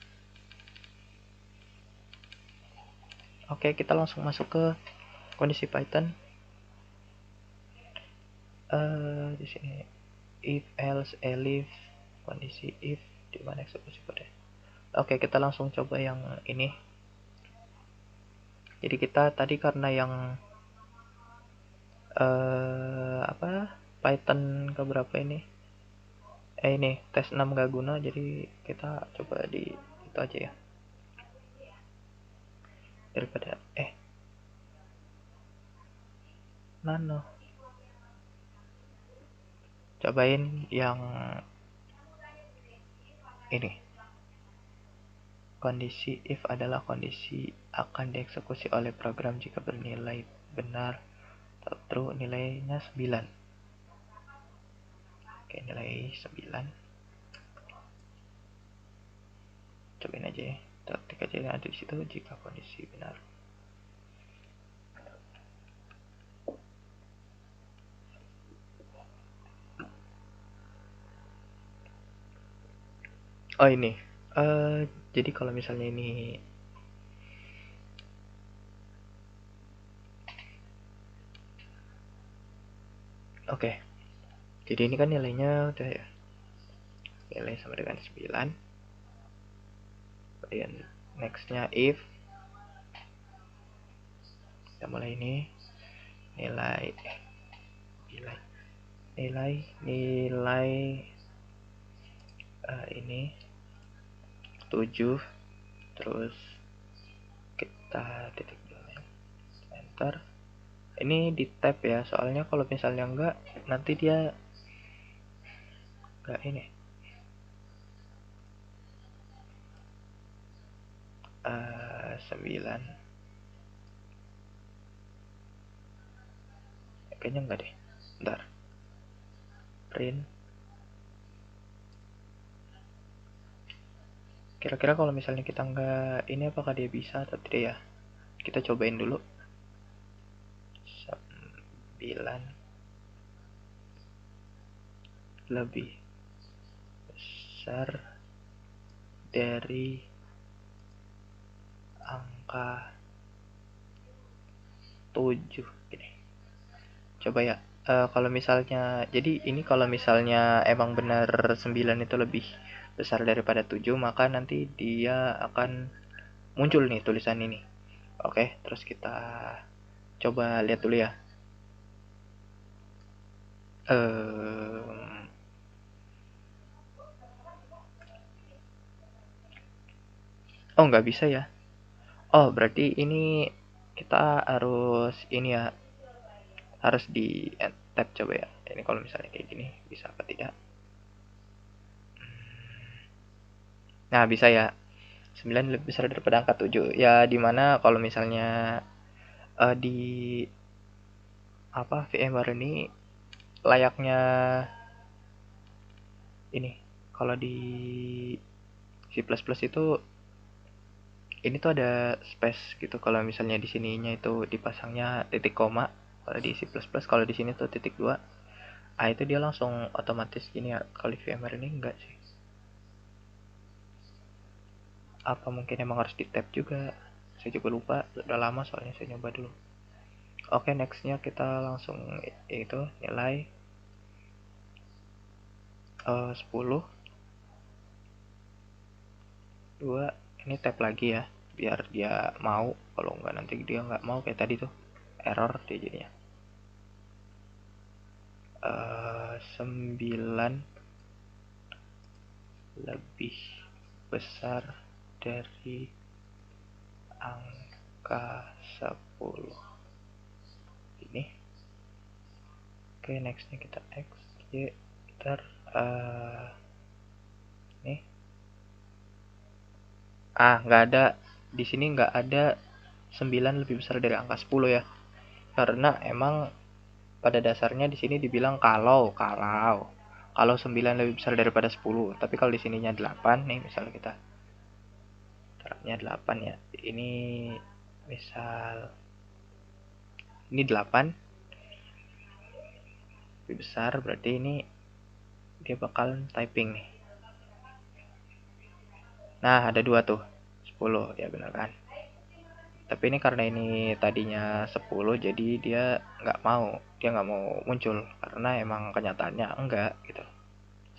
Oke, kita langsung masuk ke kondisi Python. Di sini if else elif, kondisi if di mana eksekusi kode. Oke, kita langsung coba yang ini. Jadi kita tadi karena yang Python keberapa ini? Ini tes 6 gak guna, jadi kita coba di itu aja ya. Daripada nano. Cobain yang ini. Kondisi if adalah kondisi akan dieksekusi oleh program jika bernilai benar atau true, nilainya 9. Oke, nilai 9. Cobain aja ya. Ketik aja yang ada di situ jika kondisi benar. Oh ini, jadi kalau misalnya ini, oke, jadi ini kan nilainya udah ya, nilai sama dengan 9. Kemudian nextnya if, kita mulai ini, nilai nilai nilai nilai ini 7, terus kita titik dulu, enter. Ini di tab ya, soalnya kalau misalnya enggak nanti dia enggak ini, 9 kayaknya enggak deh, bentar, print. Kira-kira kalau misalnya kita enggak ini, apakah dia bisa atau tidak ya, kita cobain dulu. 9 lebih besar dari angka 7 ini. Coba ya, kalau misalnya, jadi ini kalau misalnya emang benar 9 itu lebih besar daripada 7, maka nanti dia akan muncul nih tulisan ini. Oke, terus kita coba lihat dulu ya. Oh, nggak bisa ya. Oh, berarti ini kita harus ini ya, harus di tab coba ya. Ini kalau misalnya kayak gini, bisa apa tidak? Nah, bisa ya. 9 lebih besar daripada angka 7. Ya, dimana kalau misalnya di apa VMware ini layaknya ini, kalau di C++ itu ini tuh ada space gitu. Kalau misalnya di sininya itu dipasangnya titik koma, kalau di C++, kalau di sini tuh titik 2. Ah, itu dia langsung otomatis gini ya. Kalau di VMware ini enggak sih. Apa mungkin emang harus di tab juga? Saya juga lupa, udah lama soalnya saya nyoba dulu. Oke, nextnya kita langsung itu nilai 10 2. Ini tab lagi ya, biar dia mau. Kalau enggak nanti dia nggak mau kayak tadi tuh, error dia jadinya. 9 lebih besar dari angka 10 ini. Oke, nextnya kita X, Y, ntar nih. Nggak ada di sini, nggak ada 9 lebih besar dari angka 10 ya, karena emang pada dasarnya di sini dibilang kalau 9 lebih besar daripada 10. Tapi kalau di sininya 8 nih, misalnya kita terapnya 8 ya, ini misal ini 8 lebih besar, berarti ini dia bakal typing nih. Nah, ada 2 tuh, 10 ya, benar kan? Tapi ini karena ini tadinya 10, jadi dia nggak mau muncul, karena emang kenyataannya enggak gitu.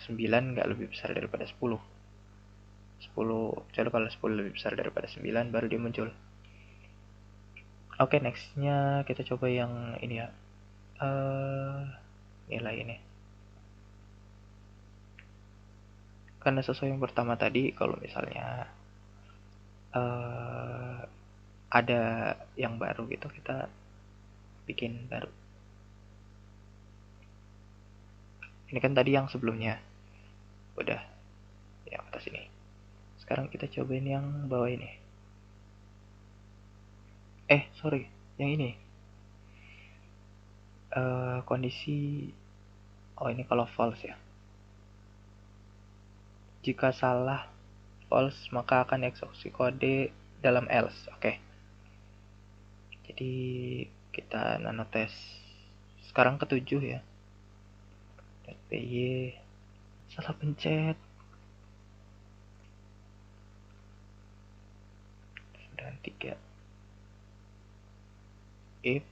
9 nggak lebih besar daripada 10. 10, kecuali kalau 10 lebih besar daripada 9 baru dia muncul. Oke, nextnya kita coba yang ini ya, nilai ini. Karena sesuai yang pertama tadi, kalau misalnya ada yang baru gitu, kita bikin baru. Ini kan tadi yang sebelumnya udah yang atas ini. Sekarang kita cobain yang bawah ini. Sorry, yang ini. Kondisi, ini kalau false ya. Jika salah false, maka akan eksekusi kode dalam else. Oke. Jadi kita nanotes sekarang ketujuh ya. .py, salah pencet. dengan 3. If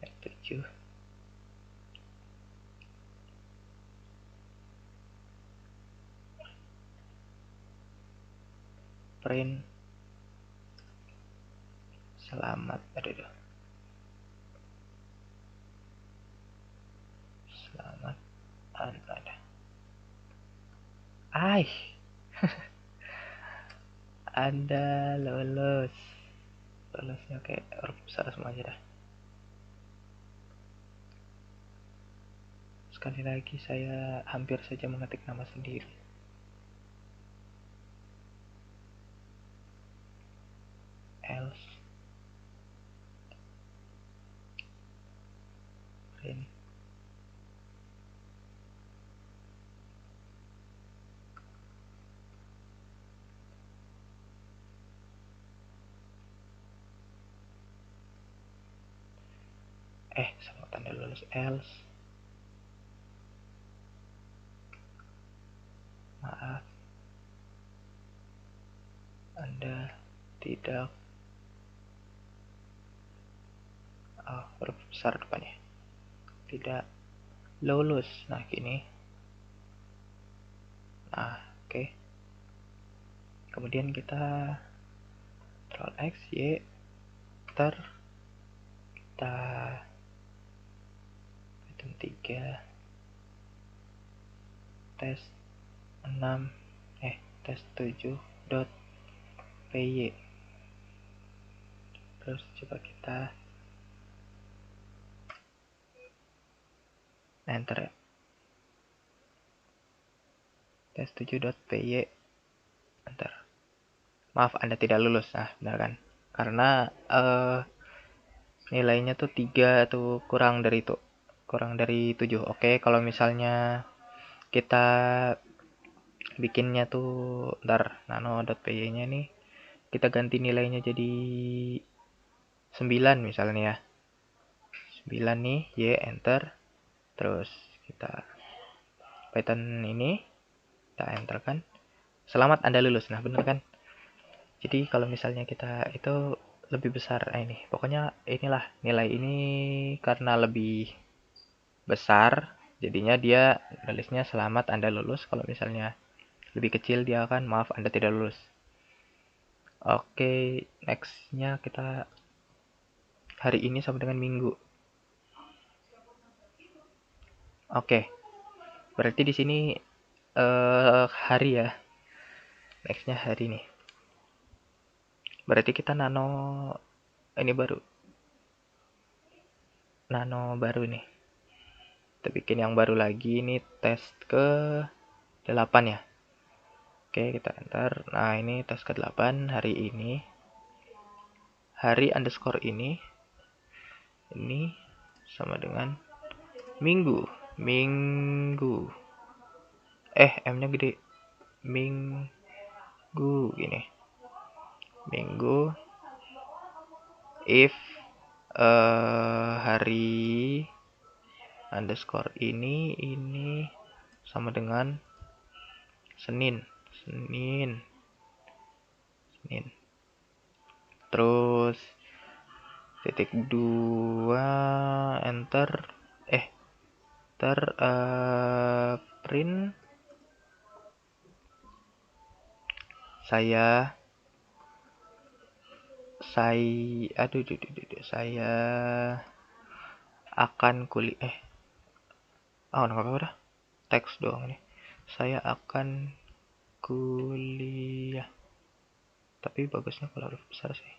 yang 7 print selamat selamat Anda Anda lulusnya kayak huruf besar semua aja dah. Sekali lagi saya hampir saja mengetik nama sendiri. Else print sama tanda lulus else. Maaf, Anda tidak huruf besar depannya. Tidak lulus. Nah, gini. Nah, oke. Kemudian kita Ctrl X, Y, enter. Kita Python 3 tes 6 tes 7.py. Terus coba kita enter ya. Tes 7.py, enter. Maaf, Anda tidak lulus. Nah, benar kan? Karena nilainya tuh 3 tuh kurang dari 7. Oke, kalau misalnya kita bikinnya tuh nano.py-nya nih kita ganti nilainya jadi 9 misalnya ya. 9 nih, Y, enter. Terus kita Python ini kita enter kan. Selamat Anda lulus. Nah, bener kan? Jadi kalau misalnya kita itu lebih besar, ini pokoknya inilah nilai ini karena lebih besar, jadinya dia nulisnya selamat Anda lulus. Kalau misalnya lebih kecil dia akan maaf Anda tidak lulus. Oke, nextnya kita hari ini sama dengan minggu. Oke, berarti di sini hari ya. Nextnya hari nih. Berarti kita nano baru nih. Kita bikin yang baru lagi, ini tes ke 8 ya. Oke, kita enter. Nah, ini tes ke 8 hari ini. Hari underscore ini sama dengan minggu. M-nya gede. Minggu gini. Minggu if hari underscore ini sama dengan Senin. Terus titik 2 enter print saya akan kuliah nggak apa-apa dah, teks doang nih. Saya akan kuliah, tapi bagusnya kalau huruf besar sih.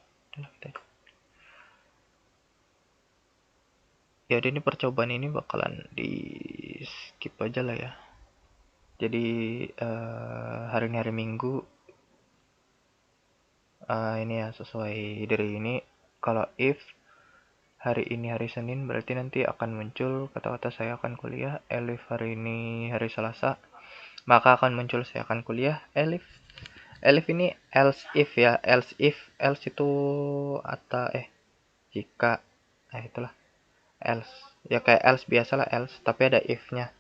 Ya udah, ini percobaan ini bakalan di skip aja lah ya. Jadi hari ini hari Minggu, ini ya sesuai dari ini. Kalau if hari ini hari Senin, berarti nanti akan muncul kata-kata saya akan kuliah. Elif hari ini hari Selasa, maka akan muncul saya akan kuliah. Elif ini else if ya. Else itu jika, itulah else ya, kayak else biasalah else, tapi ada if-nya.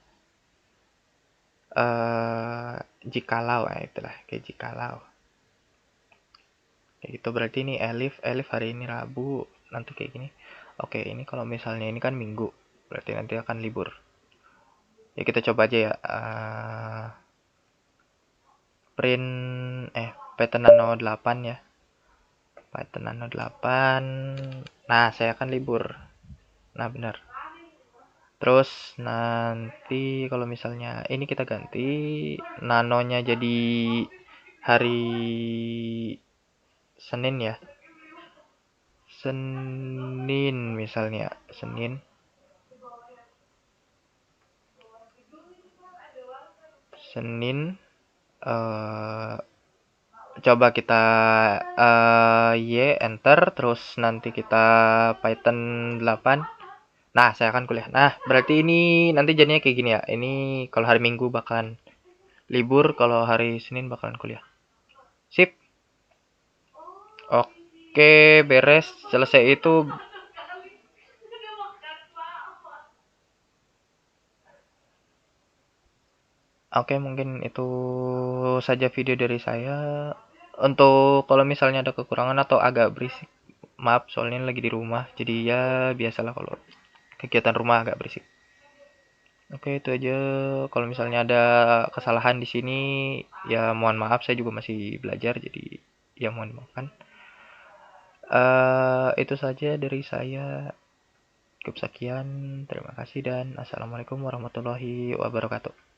jikalau, ya itulah kayak jikalau. Kayak gitu berarti ini Elif hari ini Rabu, nanti kayak gini. Oke, ini kalau misalnya ini kan Minggu, berarti nanti akan libur. Ya kita coba aja ya. Print Python Nano 8 ya. Python Nano 8. Nah, saya akan libur. Nah, benar. Terus nanti kalau misalnya ini kita ganti nanonya jadi hari Senin ya. Senin misalnya, Senin. Senin eh coba kita Y enter terus nanti kita Python 8. Nah, saya akan kuliah. Nah, berarti ini nanti jadinya kayak gini ya. Ini kalau hari Minggu bakalan libur, kalau hari Senin bakalan kuliah. Sip. Oke, beres. Selesai itu. Oke, mungkin itu saja video dari saya. Untuk kalau misalnya ada kekurangan atau agak berisik, maaf soalnya lagi di rumah. Jadi ya biasalah kalau kegiatan rumah agak berisik. Oke, itu aja. Kalau misalnya ada kesalahan di sini, ya mohon maaf. Saya juga masih belajar, jadi ya mohon maaf kan. Itu saja dari saya. Cukup sekian. Terima kasih dan assalamualaikum warahmatullahi wabarakatuh.